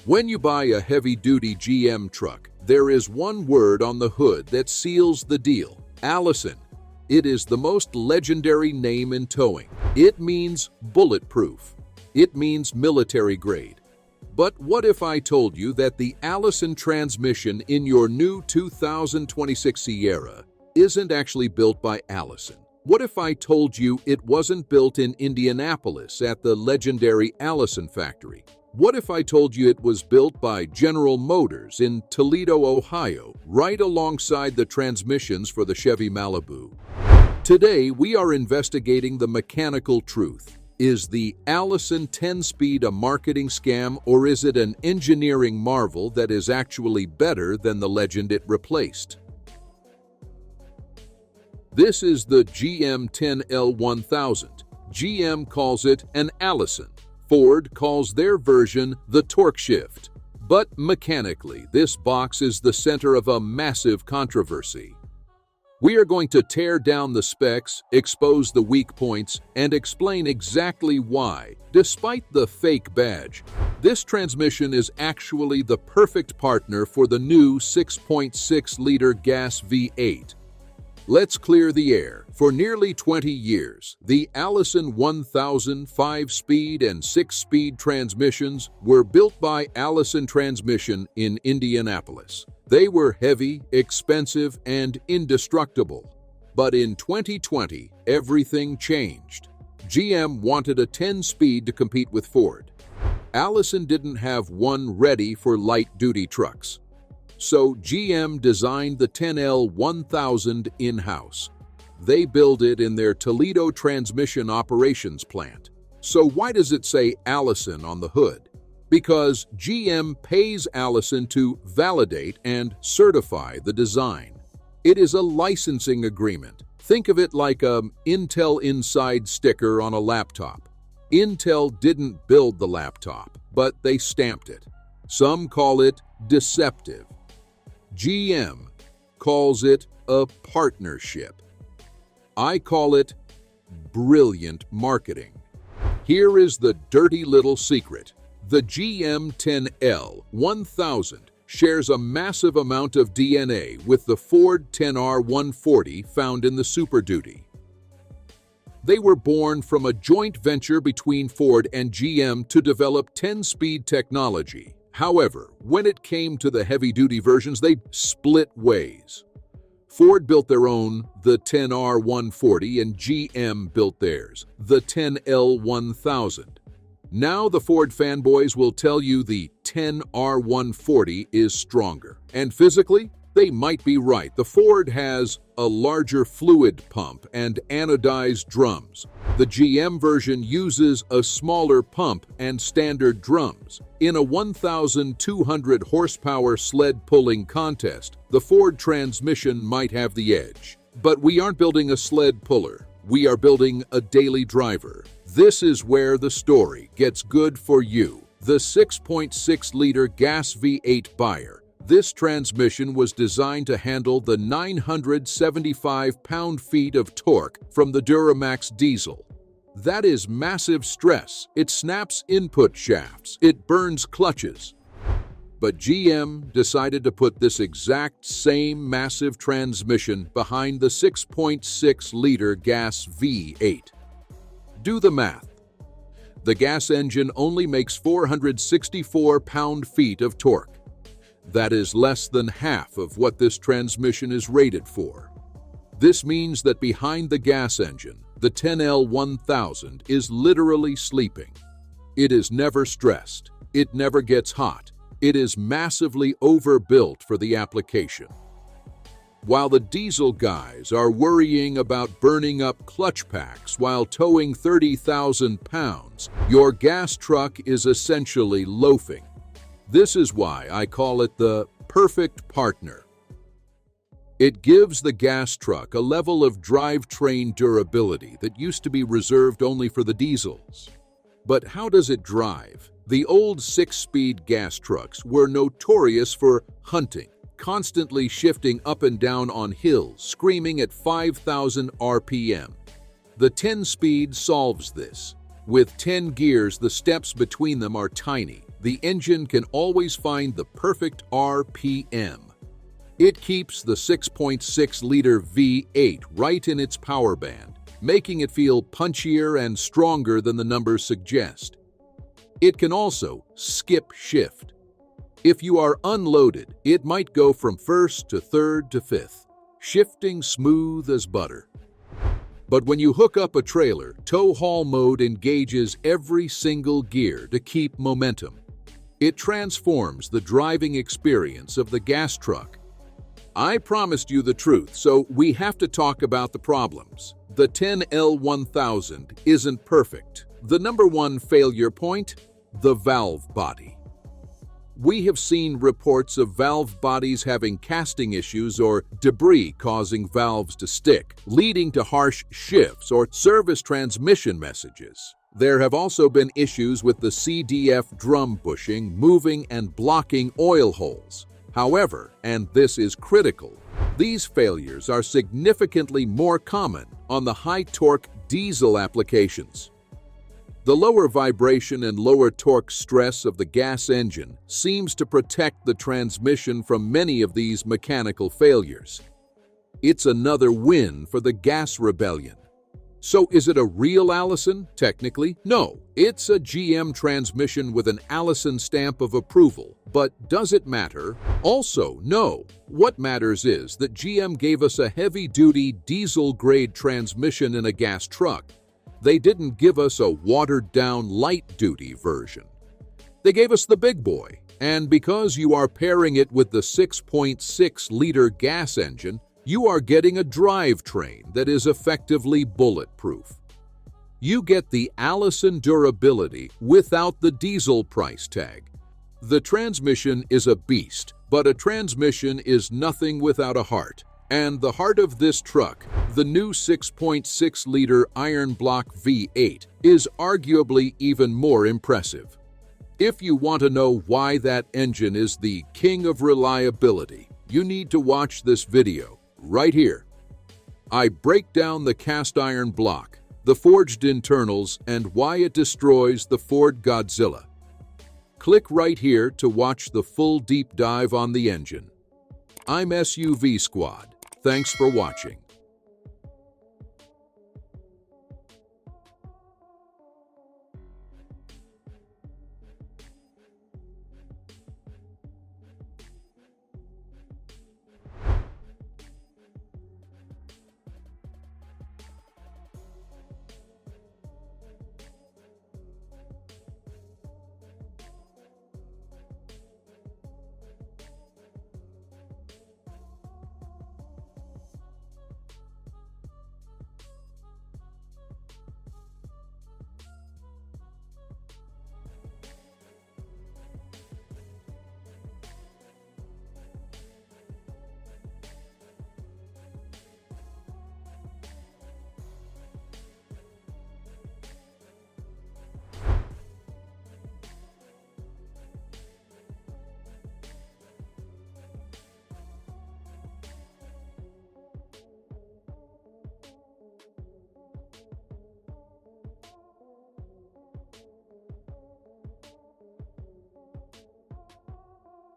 When you buy a heavy-duty GM truck, there is one word on the hood that seals the deal: Allison. It is the most legendary name in towing. It means bulletproof. It means military grade. But what if I told you that the Allison transmission in your new 2026 Sierra isn't actually built by Allison? What if I told you it wasn't built in Indianapolis at the legendary Allison factory? What if I told you it was built by General Motors in Toledo, Ohio, right alongside the transmissions for the Chevy Malibu? Today, we are investigating the mechanical truth. Is the Allison 10-speed a marketing scam, or is it an engineering marvel that is actually better than the legend it replaced? This is the GM 10L1000. GM calls it an Allison. Ford calls their version the torque shift. But mechanically, this box is the center of a massive controversy. We are going to tear down the specs, expose the weak points, and explain exactly why, despite the fake badge, this transmission is actually the perfect partner for the new 6.6-liter gas V8. Let's clear the air. For nearly 20 years, the Allison 1000 5-speed and 6-speed transmissions were built by Allison Transmission in Indianapolis. They were heavy, expensive, and indestructible. But in 2020, everything changed. GM wanted a 10-speed to compete with Ford. Allison didn't have one ready for light-duty trucks. So GM designed the 10L1000 in-house. They build it in their Toledo transmission operations plant. So why does it say Allison on the hood? Because GM pays Allison to validate and certify the design. It is a licensing agreement. Think of it like an Intel Inside sticker on a laptop. Intel didn't build the laptop, but they stamped it. Some call it deceptive. GM calls it a partnership. I call it brilliant marketing. Here is the dirty little secret. The GM 10L1000 shares a massive amount of DNA with the Ford 10R140 found in the Super Duty. They were born from a joint venture between Ford and GM to develop 10-speed technology. However, when it came to the heavy-duty versions, they split ways. Ford built their own, the 10R140, and GM built theirs, the 10L1000. Now the Ford fanboys will tell you the 10R140 is stronger. And physically, they might be right. The Ford has a larger fluid pump and anodized drums. The GM version uses a smaller pump and standard drums. In a 1,200 horsepower sled pulling contest, the Ford transmission might have the edge. But we aren't building a sled puller. We are building a daily driver. This is where the story gets good for you. The 6.6-liter gas V8 buyer. This transmission was designed to handle the 975 pound-feet of torque from the Duramax diesel. That is massive stress. It snaps input shafts. It burns clutches. But GM decided to put this exact same massive transmission behind the 6.6-liter gas V8. Do the math. The gas engine only makes 464 pound-feet of torque. That is less than half of what this transmission is rated for. This means that behind the gas engine, the 10L1000 is literally sleeping. It is never stressed. It never gets hot. It is massively overbuilt for the application. While the diesel guys are worrying about burning up clutch packs while towing 30,000 pounds, your gas truck is essentially loafing. This is why I call it the perfect partner. It gives the gas truck a level of drivetrain durability that used to be reserved only for the diesels. But how does it drive? The old 6-speed gas trucks were notorious for hunting, constantly shifting up and down on hills, screaming at 5,000 RPM. The 10-speed solves this. With 10 gears, the steps between them are tiny. the engine can always find the perfect RPM. It keeps the 6.6-liter V8 right in its power band, making it feel punchier and stronger than the numbers suggest. It can also skip shift. If you are unloaded, it might go from first to third to fifth, shifting smooth as butter. But when you hook up a trailer, tow haul mode engages every single gear to keep momentum. It transforms the driving experience of the gas truck. I promised you the truth, so we have to talk about the problems. The 10L1000 isn't perfect. The number one failure point? The valve body. We have seen reports of valve bodies having casting issues or debris causing valves to stick, leading to harsh shifts or service transmission messages. There have also been issues with the CDF drum bushing, moving and blocking oil holes. However, and this is critical, these failures are significantly more common on the high-torque diesel applications. The lower vibration and lower torque stress of the gas engine seems to protect the transmission from many of these mechanical failures. It's another win for the gas rebellion. So is it a real Allison? Technically, no. It's a GM transmission with an Allison stamp of approval. But does it matter? Also, no. What matters is that GM gave us a heavy-duty diesel-grade transmission in a gas truck. They didn't give us a watered-down light-duty version. They gave us the big boy, and because you are pairing it with the 6.6-liter gas engine, you are getting a drivetrain that is effectively bulletproof. You get the Allison durability without the diesel price tag. The transmission is a beast, but a transmission is nothing without a heart. And the heart of this truck, the new 6.6-liter iron block V8, is arguably even more impressive. If you want to know why that engine is the king of reliability, you need to watch this video right here. I break down the cast iron block, the forged internals, and why it destroys the Ford Godzilla. Click right here to watch the full deep dive on the engine. I'm SUV Squad. Thanks for watching.